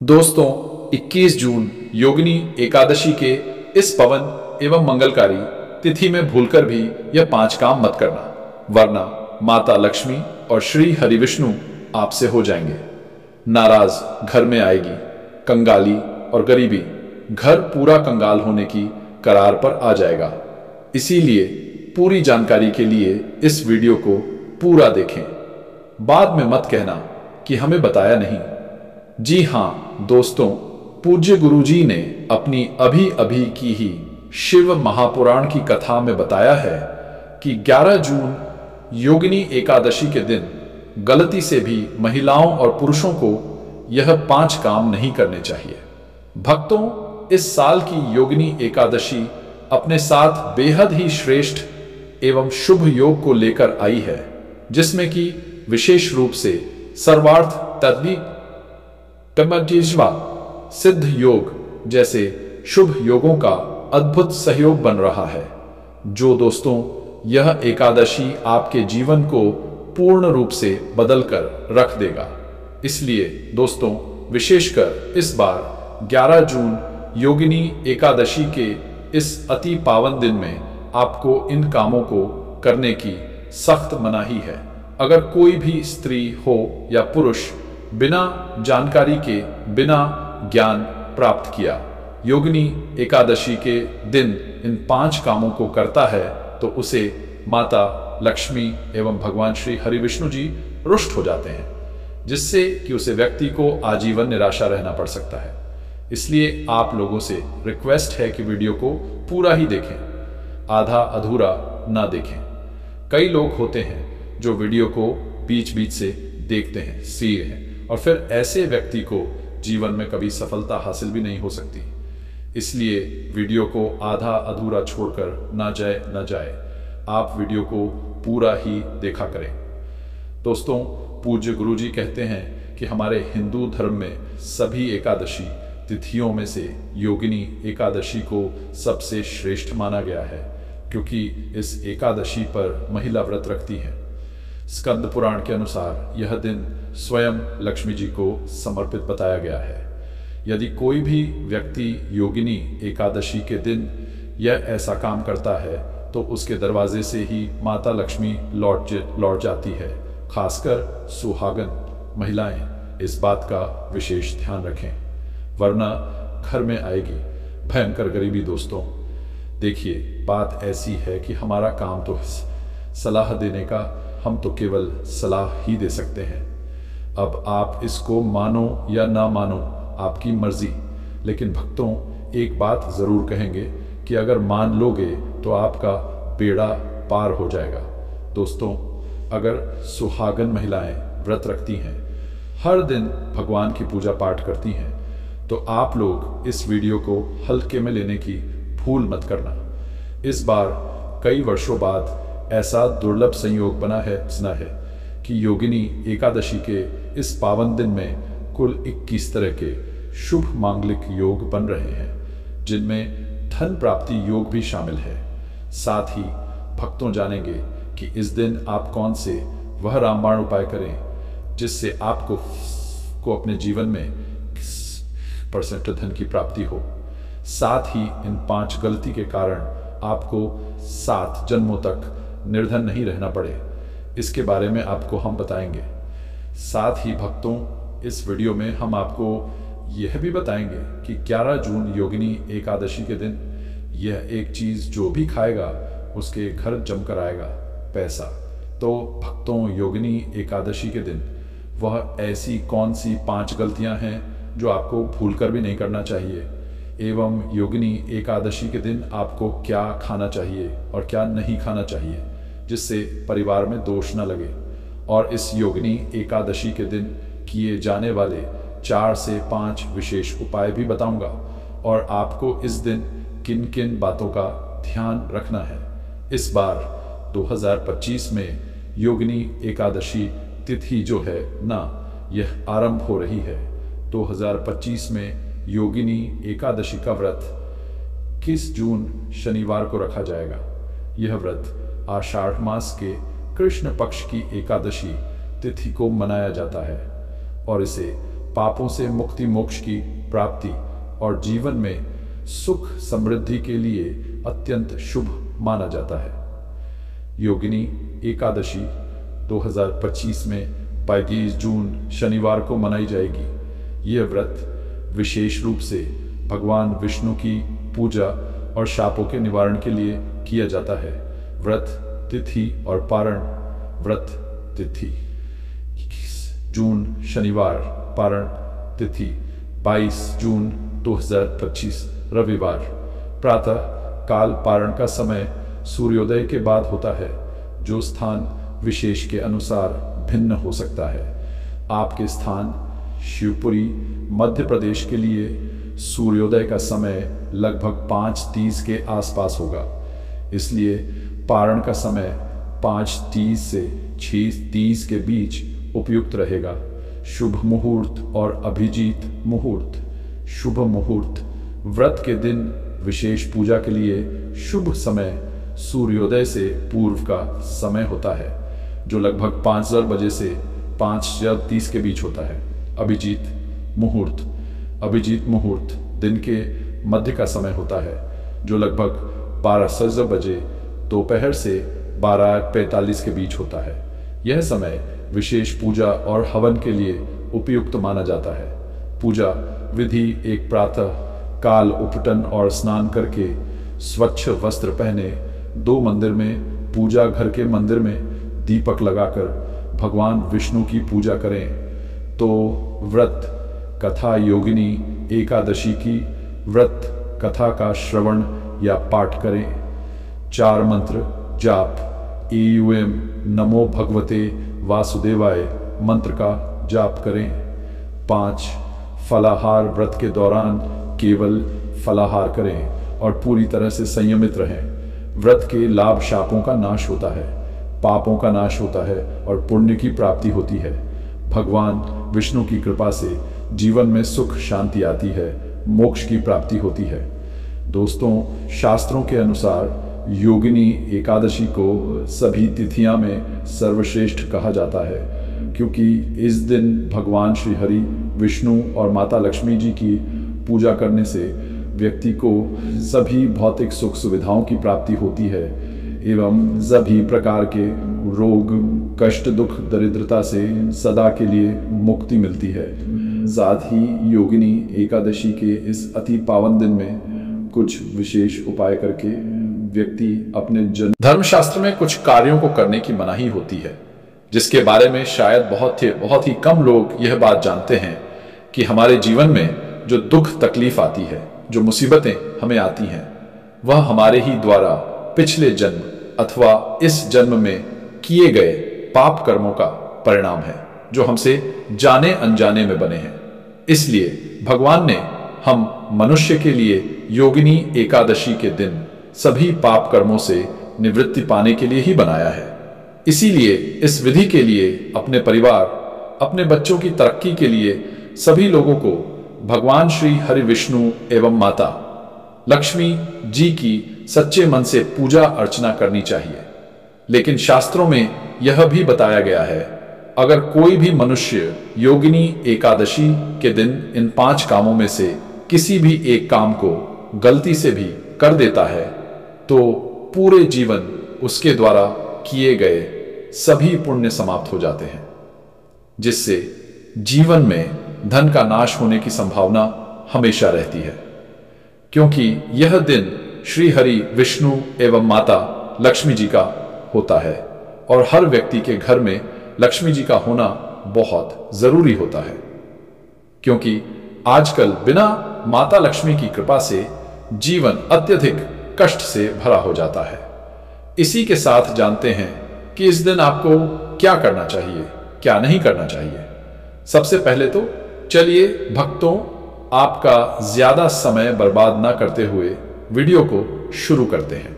दोस्तों 21 जून योगिनी एकादशी के इस पवन एवं मंगलकारी तिथि में भूलकर भी यह 5 काम मत करना, वरना माता लक्ष्मी और श्री हरि विष्णु आपसे हो जाएंगे नाराज। घर में आएगी कंगाली और गरीबी, घर पूरा कंगाल होने की करार पर आ जाएगा। इसीलिए पूरी जानकारी के लिए इस वीडियो को पूरा देखें, बाद में मत कहना कि हमें बताया नहीं। जी हाँ दोस्तों, पूज्य गुरुजी ने अपनी अभी अभी की ही शिव महापुराण की कथा में बताया है कि 11 जून योगिनी एकादशी के दिन गलती से भी महिलाओं और पुरुषों को यह 5 काम नहीं करने चाहिए। भक्तों, इस साल की योगिनी एकादशी अपने साथ बेहद ही श्रेष्ठ एवं शुभ योग को लेकर आई है, जिसमें कि विशेष रूप से सर्वार्थ तद्विक कर्मजीवा सिद्ध योग जैसे शुभ योगों का अद्भुत सहयोग बन रहा है। जो दोस्तों, यह एकादशी आपके जीवन को पूर्ण रूप से बदल कर रख देगा। इसलिए दोस्तों, विशेषकर इस बार 11 जून योगिनी एकादशी के इस अति पावन दिन में आपको इन कामों को करने की सख्त मनाही है। अगर कोई भी स्त्री हो या पुरुष बिना जानकारी के, बिना ज्ञान प्राप्त किया योगिनी एकादशी के दिन इन 5 कामों को करता है, तो उसे माता लक्ष्मी एवं भगवान श्री हरि विष्णु जी रुष्ट हो जाते हैं, जिससे कि उसे व्यक्ति को आजीवन निराशा रहना पड़ सकता है। इसलिए आप लोगों से रिक्वेस्ट है कि वीडियो को पूरा ही देखें, आधा अधूरा ना देखें। कई लोग होते हैं जो वीडियो को बीच बीच से देखते हैं, सी रहे हैं, और फिर ऐसे व्यक्ति को जीवन में कभी सफलता हासिल भी नहीं हो सकती। इसलिए वीडियो को आधा अधूरा छोड़कर ना जाए, आप वीडियो को पूरा ही देखा करें। दोस्तों, पूज्य गुरुजी कहते हैं कि हमारे हिंदू धर्म में सभी एकादशी तिथियों में से योगिनी एकादशी को सबसे श्रेष्ठ माना गया है, क्योंकि इस एकादशी पर महिला व्रत रखती है। स्कंद पुराण के अनुसार यह दिन स्वयं लक्ष्मी जी को समर्पित बताया गया है। यदि कोई भी व्यक्ति योगिनी एकादशी के दिन यह ऐसा काम करता है, तो उसके दरवाजे से ही माता लक्ष्मी लौट जाती है। खासकर सुहागन महिलाएं इस बात का विशेष ध्यान रखें, वरना घर में आएगी भयंकर गरीबी। दोस्तों देखिए, बात ऐसी है कि हमारा काम तो सलाह देने का, हम तो केवल सलाह ही दे सकते हैं। अब आप इसको मानो या ना मानो, आपकी मर्जी। लेकिन भक्तों, एक बात जरूर कहेंगे कि अगर मान लोगे तो आपका बेड़ा पार हो जाएगा। दोस्तों, अगर सुहागन महिलाएं व्रत रखती हैं, हर दिन भगवान की पूजा पाठ करती हैं, तो आप लोग इस वीडियो को हल्के में लेने की भूल मत करना। इस बार कई वर्षों बाद ऐसा दुर्लभ संयोग बना है कि योगिनी एकादशी के इस पावन दिन में कुल 21 तरह के शुभ मांगलिक योग बन रहे हैं, जिनमें धन प्राप्ति योग भी शामिल है। साथ ही भक्तों जानेंगे कि इस दिन आप कौन से वह रामबाण उपाय करें जिससे आपको अपने जीवन में 1% धन की प्राप्ति हो। साथ ही इन 5 गलती के कारण आपको 7 जन्मों तक निर्धन नहीं रहना पड़े, इसके बारे में आपको हम बताएंगे। साथ ही भक्तों, इस वीडियो में हम आपको यह भी बताएंगे कि 11 जून योगिनी एकादशी के दिन यह एक चीज जो भी खाएगा उसके घर जमकर आएगा पैसा। तो भक्तों, योगिनी एकादशी के दिन वह ऐसी कौन सी 5 गलतियां हैं जो आपको भूलकर भी नहीं करना चाहिए, एवं योगिनी एकादशी के दिन आपको क्या खाना चाहिए और क्या नहीं खाना चाहिए, जिससे परिवार में दोष न लगे। और इस योगिनी एकादशी के दिन किए जाने वाले 4 से 5 विशेष उपाय भी बताऊंगा, और आपको इस दिन किन किन बातों का ध्यान रखना है। इस बार 2025 में योगिनी एकादशी तिथि जो है ना, यह आरंभ हो रही है। 2025 में योगिनी एकादशी का व्रत 21 जून शनिवार को रखा जाएगा। यह व्रत आषाढ़ मास के कृष्ण पक्ष की एकादशी तिथि को मनाया जाता है, और इसे पापों से मुक्ति, मोक्ष की प्राप्ति और जीवन में सुख समृद्धि के लिए अत्यंत शुभ माना जाता है। योगिनी एकादशी 2025 में 22 जून शनिवार को मनाई जाएगी। यह व्रत विशेष रूप से भगवान विष्णु की पूजा और शापों के निवारण के लिए किया जाता है। व्रत तिथि और पारण। व्रत तिथि 21 जून शनिवार, पारण तिथि 22 जून 2025 रविवार। प्रातः काल पारण का समय सूर्योदय के बाद होता है, जो स्थान विशेष के अनुसार भिन्न हो सकता है। आपके स्थान शिवपुरी मध्य प्रदेश के लिए सूर्योदय का समय लगभग 5:30 के आसपास होगा, इसलिए पारण का समय 5:30 से 6:30 के बीच उपयुक्त रहेगा। शुभ मुहूर्त और अभिजीत मुहूर्त। शुभ मुहूर्त व्रत के दिन विशेष पूजा के लिए शुभ समय सूर्योदय से पूर्व का समय होता है, जो लगभग 5:00 बजे से 5:30 के बीच होता है। अभिजीत मुहूर्त। अभिजीत मुहूर्त दिन के मध्य का समय होता है, जो लगभग 12:00 बजे दोपहर से 12:45 के बीच होता है। यह समय विशेष पूजा और हवन के लिए उपयुक्त माना जाता है। पूजा विधि: एक प्रातः काल उपटन और स्नान करके स्वच्छ वस्त्र पहने 2 मंदिर में पूजा घर के मंदिर में दीपक लगाकर भगवान विष्णु की पूजा करें। तो व्रत कथा योगिनी एकादशी की व्रत कथा का श्रवण या पाठ करें। 4 मंत्र जाप। एयूएम नमो भगवते वासुदेवाय मंत्र का जाप करें। 5 फलाहार व्रत के दौरान केवल फलाहार करें और पूरी तरह से संयमित रहें। व्रत के लाभ: शापों का नाश होता है, पापों का नाश होता है और पुण्य की प्राप्ति होती है। भगवान विष्णु की कृपा से जीवन में सुख शांति आती है, मोक्ष की प्राप्ति होती है। दोस्तों, शास्त्रों के अनुसार योगिनी एकादशी को सभी तिथियां में सर्वश्रेष्ठ कहा जाता है, क्योंकि इस दिन भगवान श्री हरि विष्णु और माता लक्ष्मी जी की पूजा करने से व्यक्ति को सभी भौतिक सुख सुविधाओं की प्राप्ति होती है एवं सभी प्रकार के रोग, कष्ट, दुख, दरिद्रता से सदा के लिए मुक्ति मिलती है। साथ ही योगिनी एकादशी के इस अति पावन दिन में कुछ विशेष उपाय करके व्यक्ति अपने धर्मशास्त्र में कुछ कार्यों को करने की मनाही होती है, जिसके बारे में शायद बहुत ही कम लोग यह बात जानते हैं कि हमारे जीवन में जो दुख तकलीफ आती है, जो मुसीबतें हमें आती हैं, वह हमारे ही द्वारा पिछले जन्म अथवा इस जन्म में किए गए पाप कर्मों का परिणाम है, जो हमसे जाने अनजाने में बने हैं। इसलिए भगवान ने हम मनुष्य के लिए योगिनी एकादशी के दिन सभी पाप कर्मों से निवृत्ति पाने के लिए ही बनाया है। इसीलिए इस विधि के लिए अपने परिवार, अपने बच्चों की तरक्की के लिए सभी लोगों को भगवान श्री हरि विष्णु एवं माता लक्ष्मी जी की सच्चे मन से पूजा अर्चना करनी चाहिए। लेकिन शास्त्रों में यह भी बताया गया है, अगर कोई भी मनुष्य योगिनी एकादशी के दिन इन 5 कामों में से किसी भी एक काम को गलती से भी कर देता है, तो पूरे जीवन उसके द्वारा किए गए सभी पुण्य समाप्त हो जाते हैं, जिससे जीवन में धन का नाश होने की संभावना हमेशा रहती है। क्योंकि यह दिन श्री हरि विष्णु एवं माता लक्ष्मी जी का होता है और हर व्यक्ति के घर में लक्ष्मी जी का होना बहुत जरूरी होता है, क्योंकि आजकल बिना माता लक्ष्मी की कृपा से जीवन अत्यधिक कष्ट से भरा हो जाता है। इसी के साथ जानते हैं कि इस दिन आपको क्या करना चाहिए, क्या नहीं करना चाहिए। सबसे पहले तो चलिए भक्तों, आपका ज्यादा समय बर्बाद ना करते हुए वीडियो को शुरू करते हैं।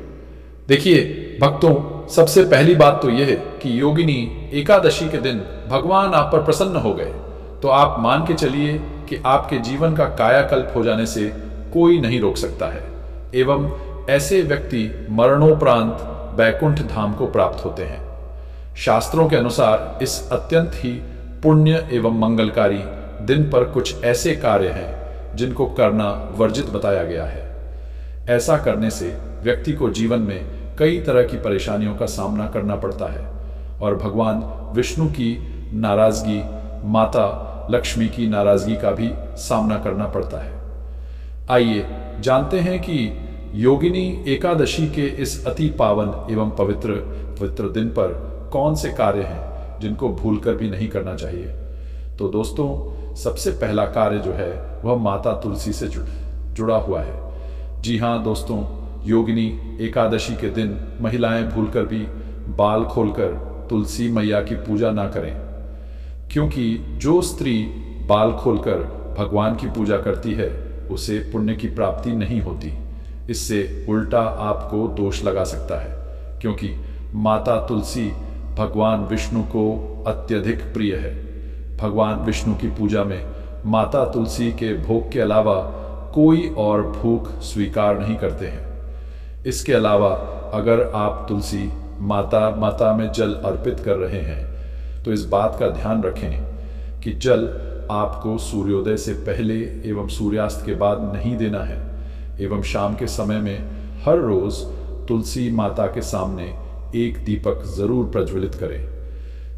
देखिए भक्तों, सबसे पहली बात तो यह है कि योगिनी एकादशी के दिन भगवान आप पर प्रसन्न हो गए तो आप मान के चलिए कि आपके जीवन का कायाकल्प हो जाने से कोई नहीं रोक सकता है एवं ऐसे व्यक्ति मरणोपरांत बैकुंठ धाम को प्राप्त होते हैं। शास्त्रों के अनुसार इस अत्यंत ही पुण्य एवं मंगलकारी दिन पर कुछ ऐसे कार्य हैं जिनको करना वर्जित बताया गया है। ऐसा करने से व्यक्ति को जीवन में कई तरह की परेशानियों का सामना करना पड़ता है और भगवान विष्णु की नाराजगी, माता लक्ष्मी की नाराजगी का भी सामना करना पड़ता है। आइए जानते हैं कि योगिनी एकादशी के इस अति पावन एवं पवित्र दिन पर कौन से कार्य हैं जिनको भूलकर भी नहीं करना चाहिए। तो दोस्तों, सबसे पहला कार्य जो है वह माता तुलसी से जुड़ा हुआ है। जी हाँ दोस्तों, योगिनी एकादशी के दिन महिलाएं भूलकर भी बाल खोलकर तुलसी मैया की पूजा ना करें, क्योंकि जो स्त्री बाल खोलकर भगवान की पूजा करती है उसे पुण्य की प्राप्ति नहीं होती। इससे उल्टा आपको दोष लगा सकता है, क्योंकि माता तुलसी भगवान विष्णु को अत्यधिक प्रिय है। भगवान विष्णु की पूजा में माता तुलसी के भोग के अलावा कोई और भूख स्वीकार नहीं करते हैं। इसके अलावा अगर आप तुलसी माता में जल अर्पित कर रहे हैं तो इस बात का ध्यान रखें कि जल आपको सूर्योदय से पहले एवं सूर्यास्त के बाद नहीं देना है एवं शाम के समय में हर रोज तुलसी माता के सामने एक दीपक जरूर प्रज्वलित करें।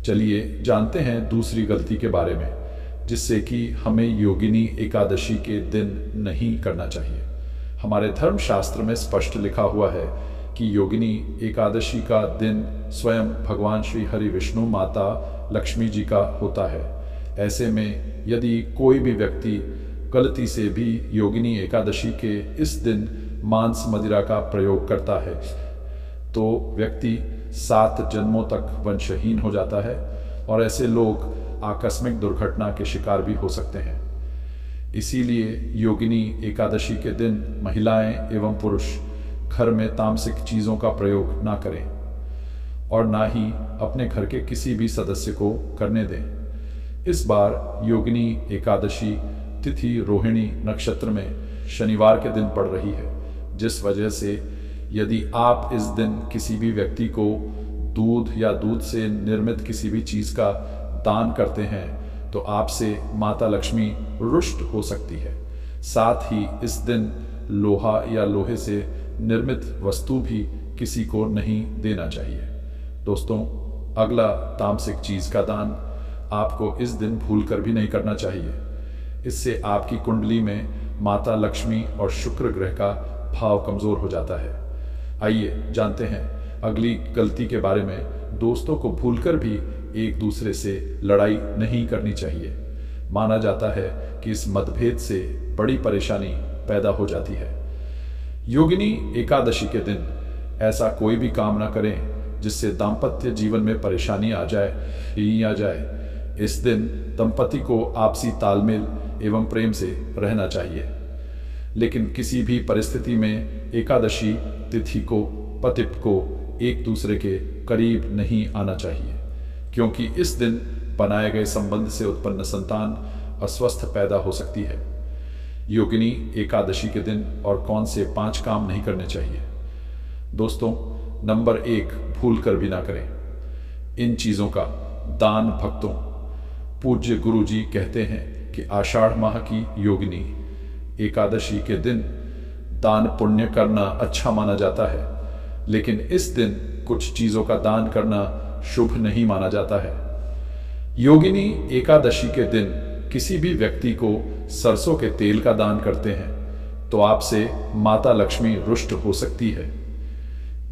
चलिए जानते हैं दूसरी गलती के बारे में, जिससे कि हमें योगिनी एकादशी के दिन नहीं करना चाहिए। हमारे धर्मशास्त्र में स्पष्ट लिखा हुआ है कि योगिनी एकादशी का दिन स्वयं भगवान श्री हरि विष्णु माता लक्ष्मी जी का होता है। ऐसे में यदि कोई भी व्यक्ति गलती से भी योगिनी एकादशी के इस दिन मांस मदिरा का प्रयोग करता है तो व्यक्ति 7 जन्मों तक वंशहीन हो जाता है और ऐसे लोग आकस्मिक दुर्घटना के शिकार भी हो सकते हैं। इसीलिए योगिनी एकादशी के दिन महिलाएं एवं पुरुष घर में तामसिक चीज़ों का प्रयोग ना करें और ना ही अपने घर के किसी भी सदस्य को करने दें। इस बार योगिनी एकादशी तिथि रोहिणी नक्षत्र में शनिवार के दिन पड़ रही है, जिस वजह से यदि आप इस दिन किसी भी व्यक्ति को दूध या दूध से निर्मित किसी भी चीज़ का दान करते हैं तो आपसे माता लक्ष्मी रुष्ट हो सकती है। साथ ही इस दिन लोहा या लोहे से निर्मित वस्तु भी किसी को नहीं देना चाहिए। दोस्तों, अगला तामसिक चीज़ का दान आपको इस दिन भूलकर भी नहीं करना चाहिए। इससे आपकी कुंडली में माता लक्ष्मी और शुक्र ग्रह का भाव कमजोर हो जाता है। आइए जानते हैं अगली गलती के बारे में। दोस्तों को भूलकर भी एक दूसरे से लड़ाई नहीं करनी चाहिए। माना जाता है कि इस मतभेद से बड़ी परेशानी पैदा हो जाती है। योगिनी एकादशी के दिन ऐसा कोई भी काम ना करें जिससे दाम्पत्य जीवन में परेशानी आ जाए। इस दिन दंपति को आपसी तालमेल एवं प्रेम से रहना चाहिए, लेकिन किसी भी परिस्थिति में एकादशी तिथि को पतित को एक दूसरे के करीब नहीं आना चाहिए, क्योंकि इस दिन बनाए गए संबंध से उत्पन्न संतान अस्वस्थ पैदा हो सकती है। योगिनी एकादशी के दिन और कौन से 5 काम नहीं करने चाहिए। दोस्तों, नंबर 1, भूल कर भी ना करें इन चीज़ों का दान भक्तों। पूज्य गुरु जी कहते हैं कि आषाढ़ माह की योगिनी एकादशी के दिन दान पुण्य करना अच्छा माना जाता है, लेकिन इस दिन कुछ चीज़ों का दान करना शुभ नहीं माना जाता है। योगिनी एकादशी के दिन किसी भी व्यक्ति को सरसों के तेल का दान करते हैं तो आपसे माता लक्ष्मी रुष्ट हो सकती है,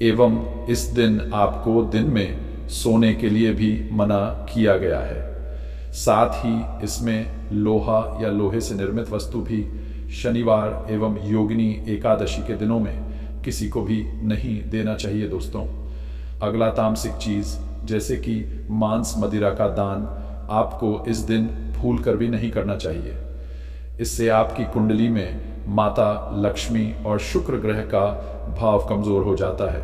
एवं इस दिन आपको दिन में सोने के लिए भी मना किया गया है। साथ ही इसमें लोहा या लोहे से निर्मित वस्तु भी शनिवार एवं योगिनी एकादशी के दिनों में किसी को भी नहीं देना चाहिए। दोस्तों, अगला तामसिक चीज़ जैसे कि मांस मदिरा का दान आपको इस दिन भूल कर भी नहीं करना चाहिए। इससे आपकी कुंडली में माता लक्ष्मी और शुक्र ग्रह का भाव कमजोर हो जाता है।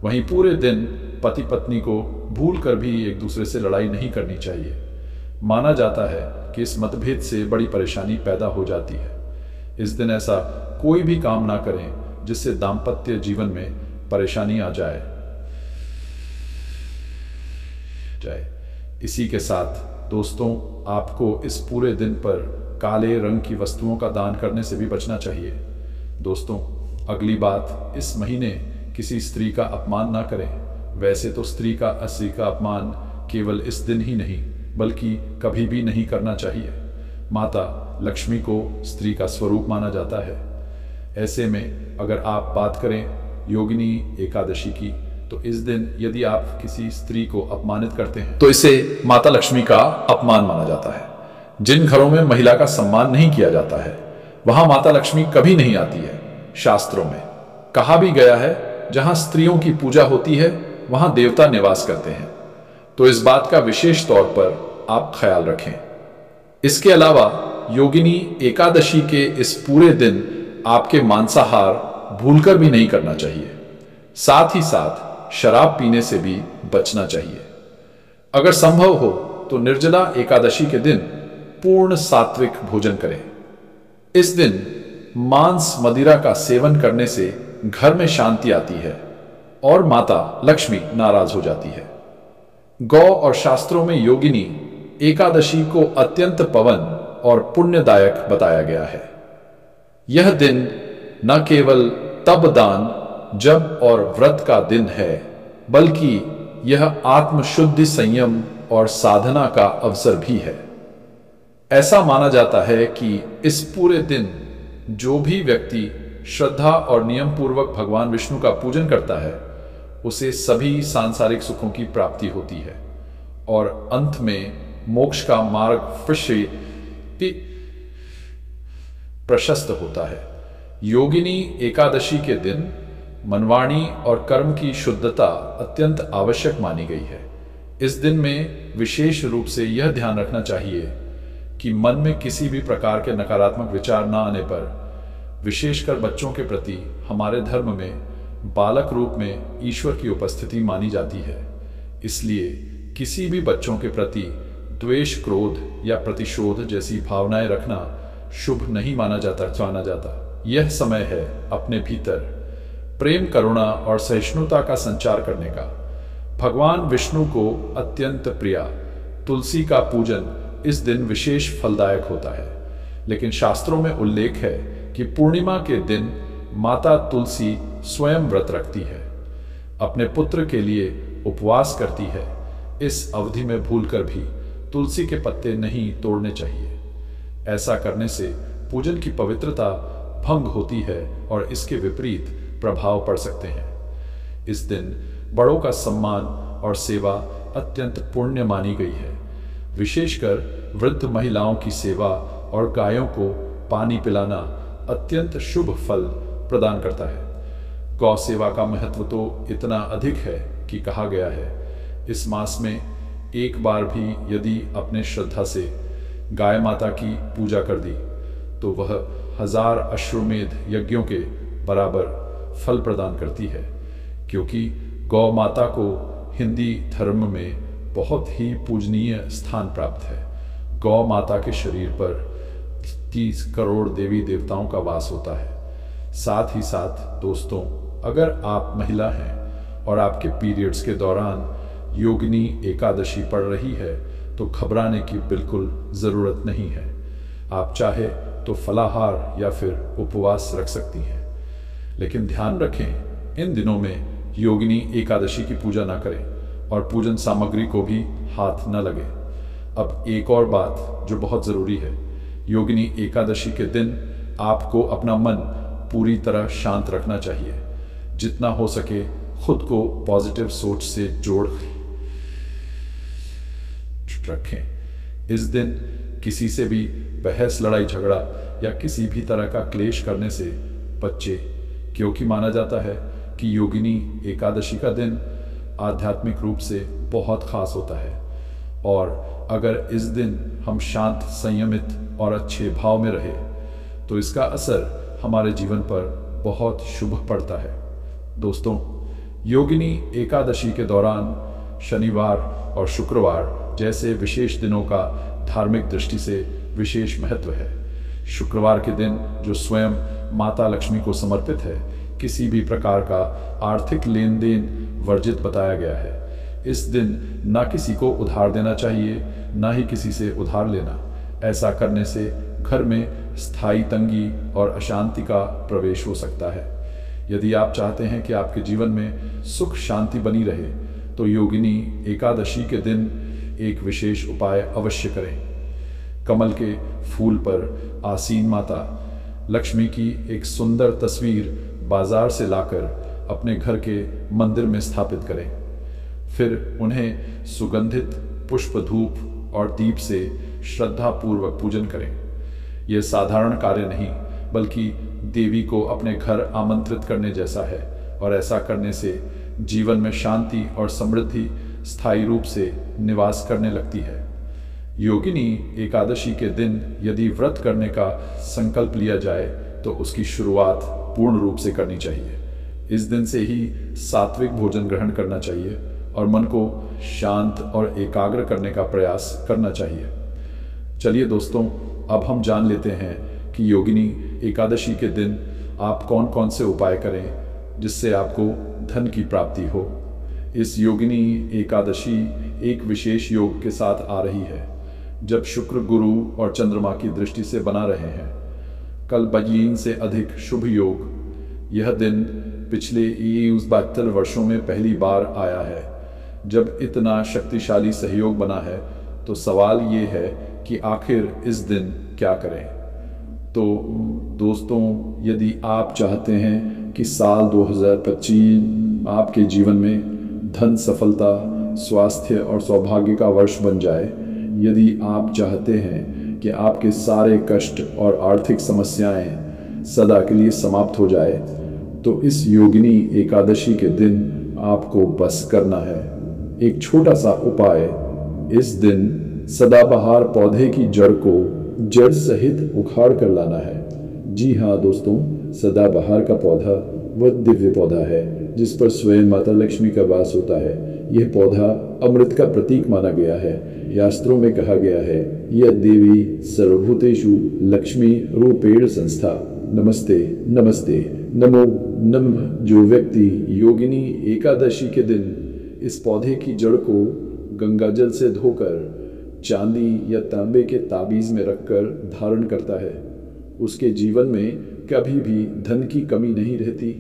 वहीं पूरे दिन पति पत्नी को भूल कर भी एक दूसरे से लड़ाई नहीं करनी चाहिए। माना जाता है कि इस मतभेद से बड़ी परेशानी पैदा हो जाती है। इस दिन ऐसा कोई भी काम ना करें जिससे दाम्पत्य जीवन में परेशानी आ जाए। इसी के साथ दोस्तों, आपको इस पूरे दिन पर काले रंग की वस्तुओं का दान करने से भी बचना चाहिए। दोस्तों, अगली बात, इस महीने किसी स्त्री का अपमान ना करें। वैसे तो स्त्री का असली का अपमान केवल इस दिन ही नहीं बल्कि कभी भी नहीं करना चाहिए। माता लक्ष्मी को स्त्री का स्वरूप माना जाता है। ऐसे में अगर आप बात करें योगिनी एकादशी की, तो इस दिन यदि आप किसी स्त्री को अपमानित करते हैं तो इसे माता लक्ष्मी का अपमान माना जाता है। जिन घरों में महिला का सम्मान नहीं किया जाता है वहां माता लक्ष्मी कभी नहीं आती है। शास्त्रों में कहा भी गया है, जहां स्त्रियों की पूजा होती है वहां देवता निवास करते हैं। तो इस बात का विशेष तौर पर आप ख्याल रखें। इसके अलावा योगिनी एकादशी के इस पूरे दिन आपके मांसाहार भूलकर भी नहीं करना चाहिए। साथ ही साथ शराब पीने से भी बचना चाहिए। अगर संभव हो तो निर्जला एकादशी के दिन पूर्ण सात्विक भोजन करें। इस दिन मांस मदिरा का सेवन करने से घर में शांति आती है और माता लक्ष्मी नाराज हो जाती है। गौ और शास्त्रों में योगिनी एकादशी को अत्यंत पवन और पुण्यदायक बताया गया है। यह दिन न केवल तप दान, जप और व्रत का दिन है, बल्कि यह आत्मशुद्धि, संयम और साधना का अवसर भी है। ऐसा माना जाता है कि इस पूरे दिन जो भी व्यक्ति श्रद्धा और नियम पूर्वक भगवान विष्णु का पूजन करता है उसे सभी सांसारिक सुखों की प्राप्ति होती है और अंत में मोक्ष का मार्ग प्रशस्त होता है। योगिनी एकादशी के दिन मनवाणी और कर्म की शुद्धता अत्यंत आवश्यक मानी गई है। इस दिन में विशेष रूप से यह ध्यान रखना चाहिए कि मन में किसी भी प्रकार के नकारात्मक विचार न आने पर, विशेषकर बच्चों के प्रति हमारे धर्म में बालक रूप में ईश्वर की उपस्थिति मानी जाती है। इसलिए किसी भी बच्चों के प्रति द्वेष, क्रोध या प्रतिशोध जैसी भावनाएं रखना शुभ नहीं माना जाता। यह समय है अपने भीतर प्रेम, करुणा और सहिष्णुता का संचार करने का। भगवान विष्णु को अत्यंत प्रिय तुलसी का पूजन इस दिन विशेष फलदायक होता है। लेकिन शास्त्रों में उल्लेख है कि पूर्णिमा के दिन माता तुलसी स्वयं व्रत रखती है, अपने पुत्र के लिए उपवास करती है। इस अवधि में भूलकर भी तुलसी के पत्ते नहीं तोड़ने चाहिए। ऐसा करने से पूजन की पवित्रता भंग होती है और इसके विपरीत प्रभाव पड़ सकते हैं। इस दिन बड़ों का सम्मान और सेवा अत्यंत पुण्य मानी गई है। विशेषकर वृद्ध महिलाओं की सेवा और गायों को पानी पिलाना अत्यंत शुभ फल प्रदान करता है। गौ सेवा का महत्व तो इतना अधिक है कि कहा गया है, इस मास में एक बार भी यदि अपने श्रद्धा से गाय माता की पूजा कर दी तो वह 1000 अश्वमेध यज्ञों के बराबर फल प्रदान करती है। क्योंकि गौ माता को हिंदी धर्म में बहुत ही पूजनीय स्थान प्राप्त है। गौ माता के शरीर पर 30 करोड़ देवी देवताओं का वास होता है। साथ ही साथ दोस्तों, अगर आप महिला हैं और आपके पीरियड्स के दौरान योगिनी एकादशी पड़ रही है तो घबराने की बिल्कुल ज़रूरत नहीं है। आप चाहे तो फलाहार या फिर उपवास रख सकती हैं। लेकिन ध्यान रखें, इन दिनों में योगिनी एकादशी की पूजा ना करें और पूजन सामग्री को भी हाथ न लगे। अब एक और बात जो बहुत ज़रूरी है, योगिनी एकादशी के दिन आपको अपना मन पूरी तरह शांत रखना चाहिए। जितना हो सके खुद को पॉजिटिव सोच से जोड़ रखें। इस दिन किसी से भी बहस, लड़ाई झगड़ा या किसी भी तरह का क्लेश करने से बच्चे, क्योंकि माना जाता है कि योगिनी एकादशी का दिन आध्यात्मिक रूप से बहुत खास होता है। और अगर इस दिन हम शांत, संयमित और अच्छे भाव में रहे तो इसका असर हमारे जीवन पर बहुत शुभ पड़ता है। दोस्तों, योगिनी एकादशी के दौरान शनिवार और शुक्रवार जैसे विशेष दिनों का धार्मिक दृष्टि से विशेष महत्व है। शुक्रवार के दिन जो स्वयं माता लक्ष्मी को समर्पित है, किसी भी प्रकार का आर्थिक लेन देन वर्जित बताया गया है। इस दिन न किसी को उधार देना चाहिए, ना ही किसी से उधार लेना। ऐसा करने से घर में स्थायी तंगी और अशांति का प्रवेश हो सकता है। यदि आप चाहते हैं कि आपके जीवन में सुख शांति बनी रहे तो योगिनी एकादशी के दिन एक विशेष उपाय अवश्य करें। कमल के फूल पर आसीन माता लक्ष्मी की एक सुंदर तस्वीर बाजार से लाकर अपने घर के मंदिर में स्थापित करें। फिर उन्हें सुगंधित पुष्प, धूप और दीप से श्रद्धापूर्वक पूजन करें। यह साधारण कार्य नहीं बल्कि देवी को अपने घर आमंत्रित करने जैसा है और ऐसा करने से जीवन में शांति और समृद्धि स्थायी रूप से निवास करने लगती है। योगिनी एकादशी के दिन यदि व्रत करने का संकल्प लिया जाए तो उसकी शुरुआत पूर्ण रूप से करनी चाहिए। इस दिन से ही सात्विक भोजन ग्रहण करना चाहिए और मन को शांत और एकाग्र करने का प्रयास करना चाहिए। चलिए दोस्तों, अब हम जान लेते हैं कि योगिनी एकादशी के दिन आप कौन कौन से उपाय करें जिससे आपको धन की प्राप्ति हो। इस योगिनी एकादशी एक विशेष योग के साथ आ रही है जब शुक्र, गुरु और चंद्रमा की दृष्टि से बना रहे हैं। कल बजीन से अधिक शुभ योग। यह दिन पिछले 72 वर्षों में पहली बार आया है जब इतना शक्तिशाली सहयोग बना है। तो सवाल ये है कि आखिर इस दिन क्या करें। तो दोस्तों, यदि आप चाहते हैं कि साल 2025 आपके जीवन में धन, सफलता, स्वास्थ्य और सौभाग्य का वर्ष बन जाए, यदि आप चाहते हैं कि आपके सारे कष्ट और आर्थिक समस्याएं सदा के लिए समाप्त हो जाए, तो इस योगिनी एकादशी के दिन आपको बस करना है एक छोटा सा उपाय। इस दिन सदाबहार पौधे की जड़ को जड़ सहित उखाड़ कर लाना है। जी हाँ दोस्तों, सदाबहार का पौधा वह दिव्य पौधा है जिस पर स्वयं माता लक्ष्मी का वास होता है। यह पौधा अमृत का प्रतीक माना गया है। शास्त्रों में कहा गया है, यह देवी सर्वभूतेषु लक्ष्मी रूपेण संस्था। नमस्ते नमस्ते नमो नमः। जो व्यक्ति योगिनी एकादशी के दिन इस पौधे की जड़ को गंगा जल से धोकर चांदी या तांबे के ताबीज में रखकर धारण करता है, उसके जीवन में कभी भी धन की कमी नहीं रहती।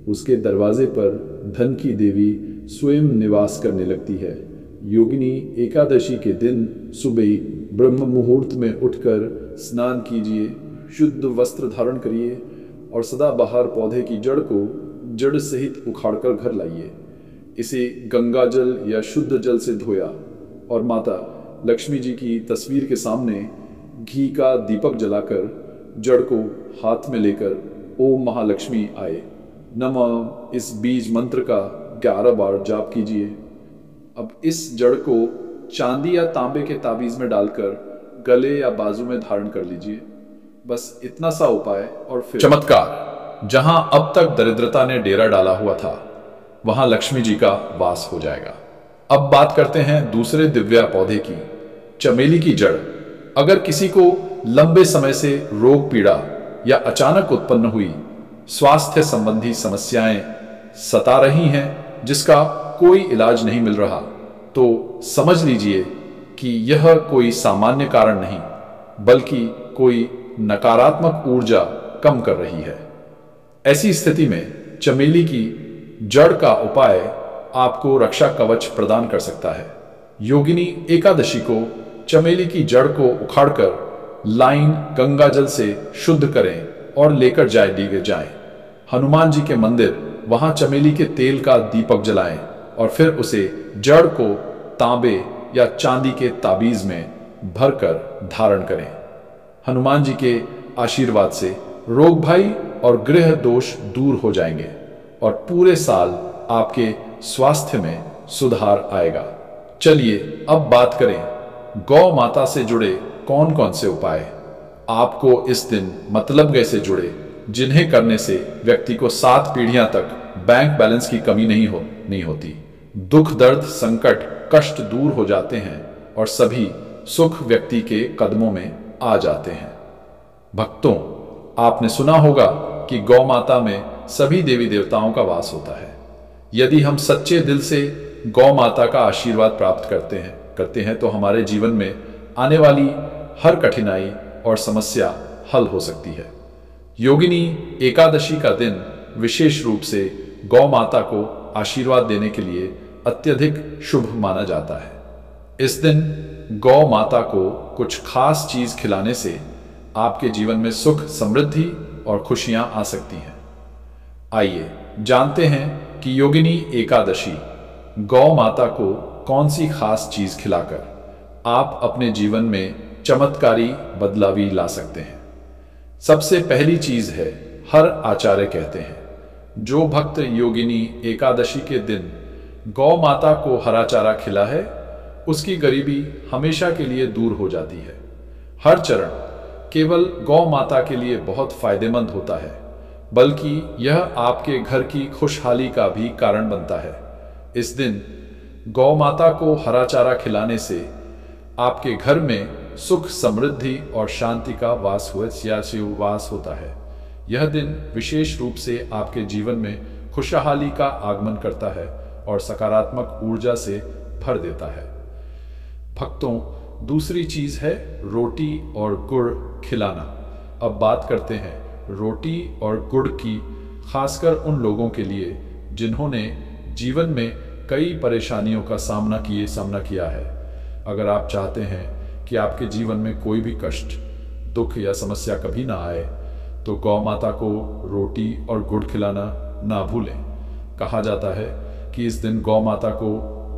उसके दरवाजे पर धन की देवी स्वयं निवास करने लगती है। योगिनी एकादशी के दिन सुबह ब्रह्म मुहूर्त में उठकर स्नान कीजिए, शुद्ध वस्त्र धारण करिए और सदाबहार पौधे की जड़ को जड़ सहित उखाड़कर घर लाइए। इसे गंगा जल या शुद्ध जल से धोया और माता लक्ष्मी जी की तस्वीर के सामने घी का दीपक जलाकर जड़ को हाथ में लेकर ओम महालक्ष्मी आए नमः इस बीज मंत्र का 11 बार जाप कीजिए। अब इस जड़ को चांदी या तांबे के ताबीज में डालकर गले या बाजू में धारण कर लीजिए। बस इतना सा उपाय और फिर चमत्कार। जहां अब तक दरिद्रता ने डेरा डाला हुआ था, वहां लक्ष्मी जी का वास हो जाएगा। अब बात करते हैं दूसरे दिव्या पौधे की, चमेली की जड़। अगर किसी को लंबे समय से रोग पीड़ा या अचानक उत्पन्न हुई स्वास्थ्य संबंधी समस्याएं सता रही हैं जिसका कोई इलाज नहीं मिल रहा, तो समझ लीजिए कि यह कोई सामान्य कारण नहीं बल्कि कोई नकारात्मक ऊर्जा कम कर रही है। ऐसी स्थिति में चमेली की जड़ का उपाय आपको रक्षा कवच प्रदान कर सकता है। योगिनी एकादशी को चमेली की जड़ को उखाड़कर लाइन गंगा जल से शुद्ध करें और लेकर जाएं। हनुमान जी के मंदिर वहां चमेली के तेल का दीपक जलाएं और फिर उसे जड़ को तांबे या चांदी के ताबीज में भरकर धारण करें। हनुमान जी के आशीर्वाद से रोग भय और गृह दोष दूर हो जाएंगे और पूरे साल आपके स्वास्थ्य में सुधार आएगा। चलिए अब बात करें गौ माता से जुड़े कौन कौन से उपाय आपको इस दिन मतलब से जुड़े, जिन्हें करने से व्यक्ति को 7 पीढ़ियां तक बैंक बैलेंस की कमी नहीं होती। दुख, दर्द, संकट, कष्ट दूर हो जाते हैं और सभी सुख व्यक्ति के कदमों में आ जाते हैं। भक्तों, आपने सुना होगा कि गौ माता में सभी देवी देवताओं का वास होता है। यदि हम सच्चे दिल से गौ माता का आशीर्वाद प्राप्त करते हैं करते हैं तो हमारे जीवन में आने वाली हर कठिनाई और समस्या हल हो सकती है। योगिनी एकादशी का दिन विशेष रूप से गौ माता को आशीर्वाद देने के लिए अत्यधिक शुभ माना जाता है। इस दिन गौ माता को कुछ खास चीज खिलाने से आपके जीवन में सुख, समृद्धि और खुशियां आ सकती हैं। आइए जानते हैं कि योगिनी एकादशी गौ माता को कौन सी खास चीज खिलाकर आप अपने जीवन में चमत्कारी बदलावी ला सकते हैं। सबसे पहली चीज है, हर आचार्य कहते हैं जो भक्त योगिनी एकादशी के दिन गौ माता को हरा चारा खिला है उसकी गरीबी हमेशा के लिए दूर हो जाती है। हर चरण केवल गौ माता के लिए बहुत फायदेमंद होता है, बल्कि यह आपके घर की खुशहाली का भी कारण बनता है। इस दिन गौ माता को हरा चारा खिलाने से आपके घर में सुख, समृद्धि और शांति का वास होता है। यह दिन विशेष रूप से आपके जीवन में खुशहाली का आगमन करता है और सकारात्मक ऊर्जा से भर देता है। भक्तों, दूसरी चीज है रोटी और गुड़ खिलाना। अब बात करते हैं रोटी और गुड़ की, खासकर उन लोगों के लिए जिन्होंने जीवन में कई परेशानियों का सामना किया है। अगर आप चाहते हैं कि आपके जीवन में कोई भी कष्ट, दुख या समस्या कभी ना आए तो गौ माता को रोटी और गुड़ खिलाना ना भूलें। कहा जाता है कि इस दिन गौ माता को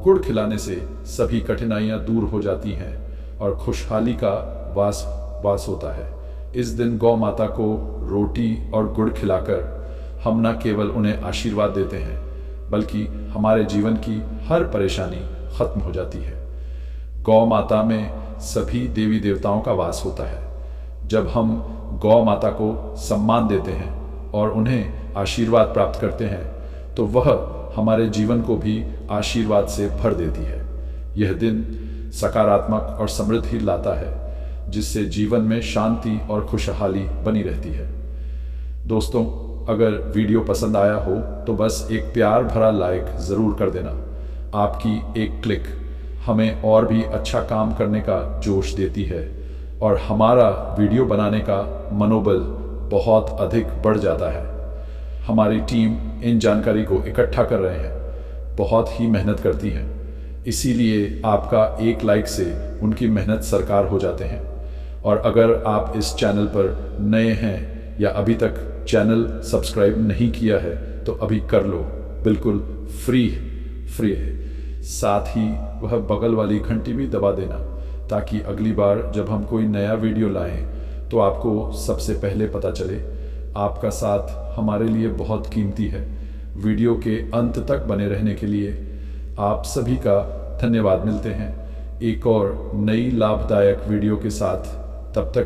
गुड़ खिलाने से सभी कठिनाइयां दूर हो जाती हैं और खुशहाली का वास होता है। इस दिन गौ माता को रोटी और गुड़ खिलाकर हम न केवल उन्हें आशीर्वाद देते हैं बल्कि हमारे जीवन की हर परेशानी खत्म हो जाती है। गौ माता में सभी देवी देवताओं का वास होता है। जब हम गौ माता को सम्मान देते हैं और उन्हें आशीर्वाद प्राप्त करते हैं तो वह हमारे जीवन को भी आशीर्वाद से भर देती है। यह दिन सकारात्मक और समृद्धि लाता है जिससे जीवन में शांति और खुशहाली बनी रहती है। दोस्तों, अगर वीडियो पसंद आया हो तो बस एक प्यार भरा लाइक ज़रूर कर देना। आपकी एक क्लिक हमें और भी अच्छा काम करने का जोश देती है और हमारा वीडियो बनाने का मनोबल बहुत अधिक बढ़ जाता है। हमारी टीम इन जानकारी को इकट्ठा कर रहे हैं, बहुत ही मेहनत करती है, इसीलिए आपका एक लाइक से उनकी मेहनत साकार हो जाते हैं। और अगर आप इस चैनल पर नए हैं या अभी तक चैनल सब्सक्राइब नहीं किया है तो अभी कर लो, बिल्कुल फ्री है। साथ ही वह बगल वाली घंटी भी दबा देना ताकि अगली बार जब हम कोई नया वीडियो लाएं तो आपको सबसे पहले पता चले। आपका साथ हमारे लिए बहुत कीमती है। वीडियो के अंत तक बने रहने के लिए आप सभी का धन्यवाद। मिलते हैं एक और नई लाभदायक वीडियो के साथ, तब तक